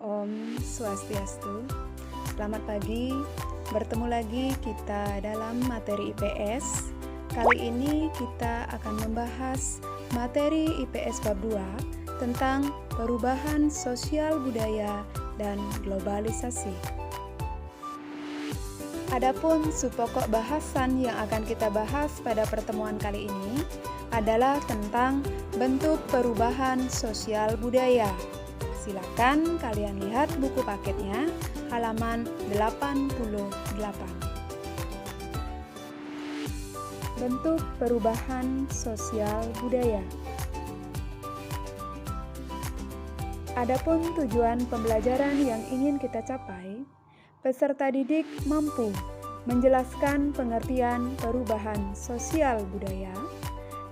Om Swastiastu. Selamat pagi, bertemu lagi kita dalam materi IPS. Kali ini kita akan membahas materi IPS bab 2 tentang perubahan sosial budaya dan globalisasi. Adapun subpokok bahasan yang akan kita bahas pada pertemuan kali ini adalah tentang bentuk perubahan sosial budaya. Silakan kalian lihat buku paketnya halaman 88. Bentuk perubahan sosial budaya. Adapun tujuan pembelajaran yang ingin kita capai, peserta didik mampu menjelaskan pengertian perubahan sosial budaya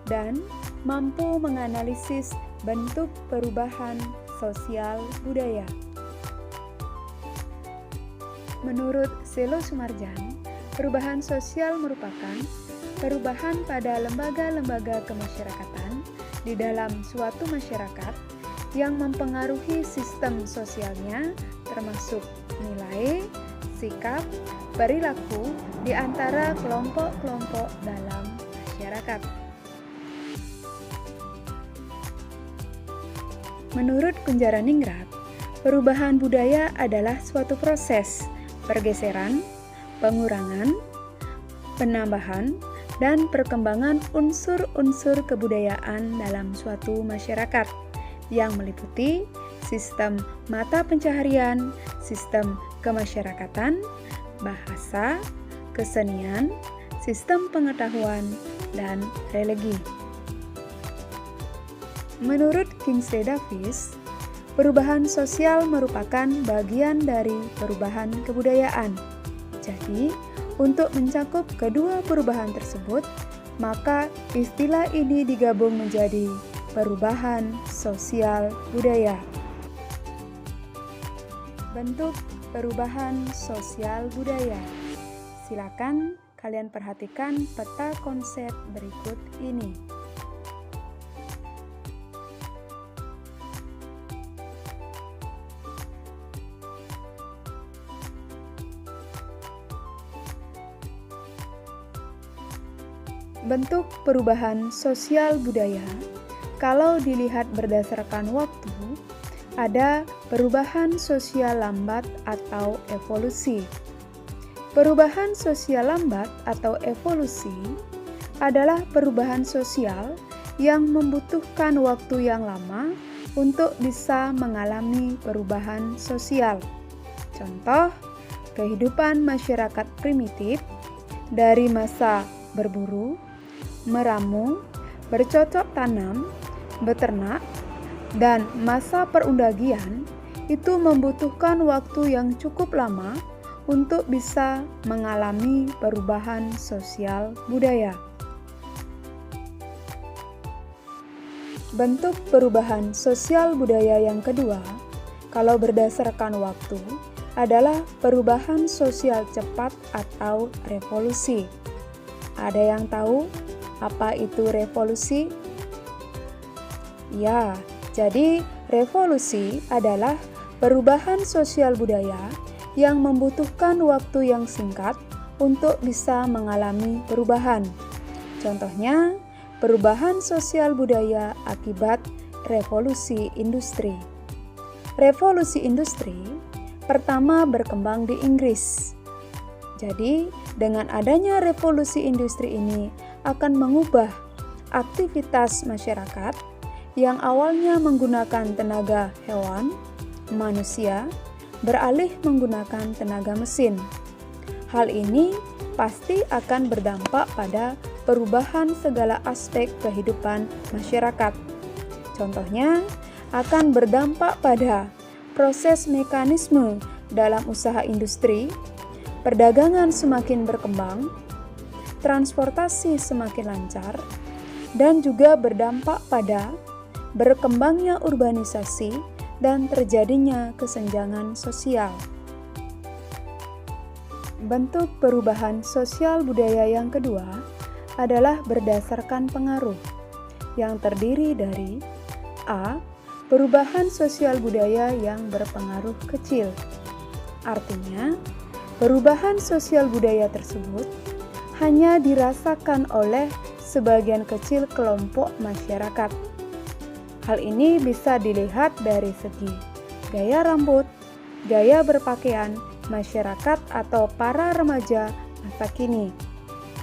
dan mampu menganalisis bentuk perubahan sosial budaya. Menurut Selo Sumarjan, perubahan sosial merupakan perubahan pada lembaga-lembaga kemasyarakatan di dalam suatu masyarakat yang mempengaruhi sistem sosialnya, termasuk nilai, sikap, perilaku di antara kelompok-kelompok dalam masyarakat. Menurut Kunjaraningrat, perubahan budaya adalah suatu proses pergeseran, pengurangan, penambahan, dan perkembangan unsur-unsur kebudayaan dalam suatu masyarakat yang meliputi sistem mata pencaharian, sistem kemasyarakatan, bahasa, kesenian, sistem pengetahuan, dan religi. Menurut Kingsley Davis, perubahan sosial merupakan bagian dari perubahan kebudayaan. Jadi, untuk mencakup kedua perubahan tersebut, maka istilah ini digabung menjadi perubahan sosial budaya. Bentuk perubahan sosial budaya. Silakan kalian perhatikan peta konsep berikut ini. Bentuk perubahan sosial budaya, kalau dilihat berdasarkan waktu, ada perubahan sosial lambat atau evolusi. Perubahan sosial lambat atau evolusi adalah perubahan sosial yang membutuhkan waktu yang lama untuk bisa mengalami perubahan sosial. Contoh, kehidupan masyarakat primitif dari masa berburu, meramu, bercocok tanam, beternak, dan masa perundagian itu membutuhkan waktu yang cukup lama untuk bisa mengalami perubahan sosial budaya. Bentuk perubahan sosial budaya yang kedua, kalau berdasarkan waktu, adalah perubahan sosial cepat atau revolusi. Ada yang tahu apa itu revolusi? Ya, jadi revolusi adalah perubahan sosial budaya yang membutuhkan waktu yang singkat untuk bisa mengalami perubahan. Contohnya, perubahan sosial budaya akibat revolusi industri. Revolusi industri pertama berkembang di Inggris. Jadi, dengan adanya revolusi industri ini akan mengubah aktivitas masyarakat yang awalnya menggunakan tenaga hewan, manusia, beralih menggunakan tenaga mesin. Hal ini pasti akan berdampak pada perubahan segala aspek kehidupan masyarakat. Contohnya, akan berdampak pada proses mekanisme dalam usaha industri, perdagangan semakin berkembang, transportasi semakin lancar, dan juga berdampak pada berkembangnya urbanisasi dan terjadinya kesenjangan sosial. Bentuk perubahan sosial budaya yang kedua adalah berdasarkan pengaruh yang terdiri dari A. perubahan sosial budaya yang berpengaruh kecil. Artinya, perubahan sosial budaya tersebut hanya dirasakan oleh sebagian kecil kelompok masyarakat. Hal ini bisa dilihat dari segi gaya rambut, gaya berpakaian masyarakat atau para remaja masa kini,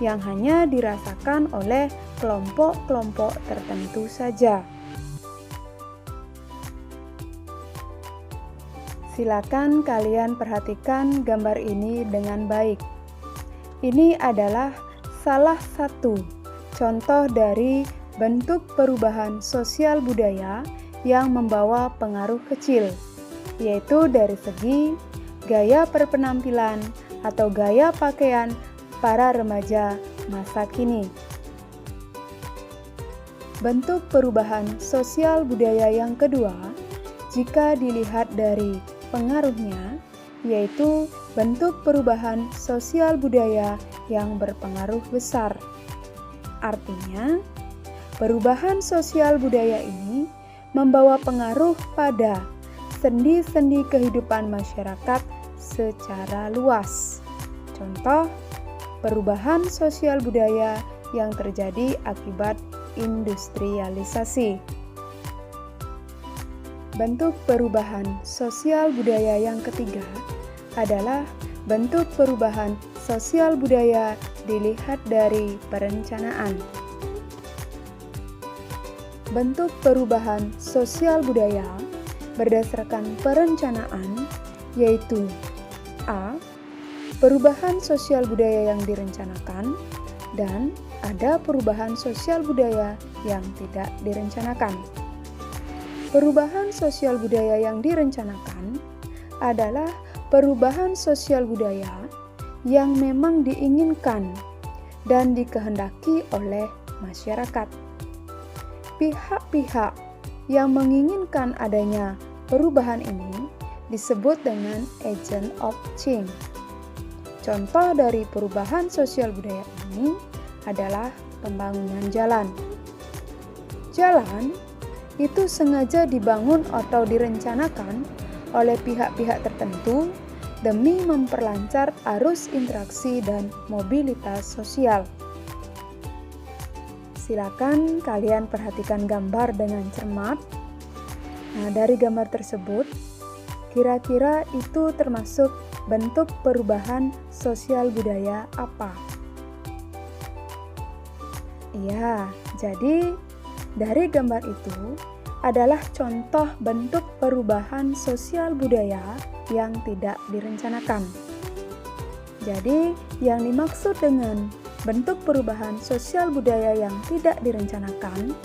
yang hanya dirasakan oleh kelompok-kelompok tertentu saja. Silakan kalian perhatikan gambar ini dengan baik. Ini adalah salah satu contoh dari bentuk perubahan sosial budaya yang membawa pengaruh kecil, yaitu dari segi gaya berpenampilan atau gaya pakaian para remaja masa kini. Bentuk perubahan sosial budaya yang kedua, jika dilihat dari pengaruhnya, yaitu bentuk perubahan sosial budaya yang berpengaruh besar. Artinya, perubahan sosial budaya ini membawa pengaruh pada sendi-sendi kehidupan masyarakat secara luas. Contoh, perubahan sosial budaya yang terjadi akibat industrialisasi. Bentuk perubahan sosial budaya yang ketiga adalah bentuk perubahan sosial budaya dilihat dari perencanaan. Bentuk perubahan sosial budaya berdasarkan perencanaan yaitu A. Perubahan sosial budaya yang direncanakan, dan ada perubahan sosial budaya yang tidak direncanakan. Perubahan sosial budaya yang direncanakan adalah perubahan sosial budaya yang memang diinginkan dan dikehendaki oleh masyarakat. Pihak-pihak yang menginginkan adanya perubahan ini disebut dengan agent of change. Contoh dari perubahan sosial budaya ini adalah pembangunan jalan. Jalan itu sengaja dibangun atau direncanakan oleh pihak-pihak tertentu demi memperlancar arus interaksi dan mobilitas sosial. Silakan kalian perhatikan gambar dengan cermat. Nah, dari gambar tersebut, kira-kira itu termasuk bentuk perubahan sosial budaya apa? Iya, jadi dari gambar itu adalah contoh bentuk perubahan sosial budaya yang tidak direncanakan. Jadi, yang dimaksud dengan bentuk perubahan sosial budaya yang tidak direncanakan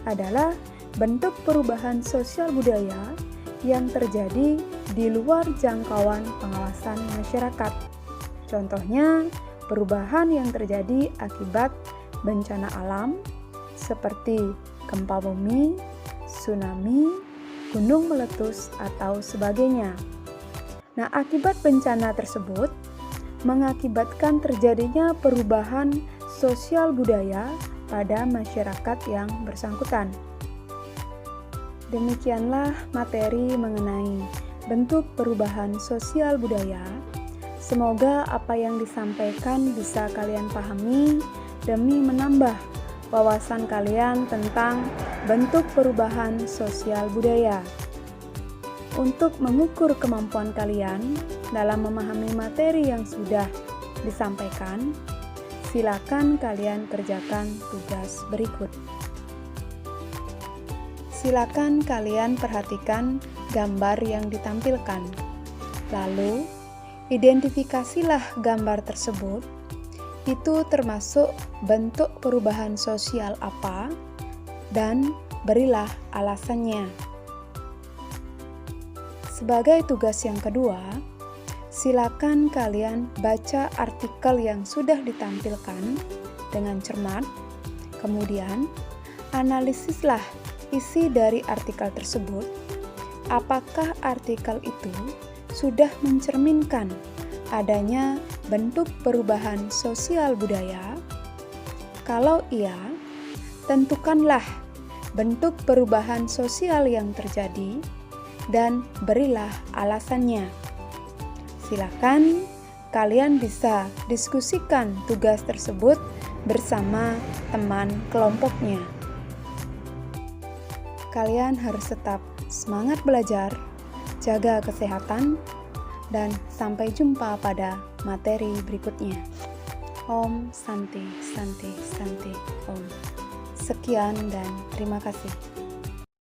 adalah bentuk perubahan sosial budaya yang terjadi di luar jangkauan pengawasan masyarakat. Contohnya, perubahan yang terjadi akibat bencana alam seperti gempa bumi, tsunami, gunung meletus, atau sebagainya. Nah, akibat bencana tersebut mengakibatkan terjadinya perubahan sosial budaya pada masyarakat yang bersangkutan. Demikianlah materi mengenai bentuk perubahan sosial budaya. Semoga apa yang disampaikan bisa kalian pahami demi menambah wawasan kalian tentang bentuk perubahan sosial budaya. Untuk mengukur kemampuan kalian dalam memahami materi yang sudah disampaikan, silakan kalian kerjakan tugas berikut. Silakan kalian perhatikan gambar yang ditampilkan. Lalu, identifikasilah gambar tersebut. Itu termasuk bentuk perubahan sosial apa, dan berilah alasannya. Sebagai tugas yang kedua, silakan kalian baca artikel yang sudah ditampilkan dengan cermat. Kemudian, analisislah isi dari artikel tersebut. Apakah artikel itu sudah mencerminkan adanya bentuk perubahan sosial budaya? Kalau iya, tentukanlah bentuk perubahan sosial yang terjadi dan berilah alasannya. Silakan kalian bisa diskusikan tugas tersebut bersama teman kelompoknya. Kalian harus tetap semangat belajar, jaga kesehatan, dan sampai jumpa pada materi berikutnya. Om Santi, Santi, Santi, Om. Sekian dan terima kasih.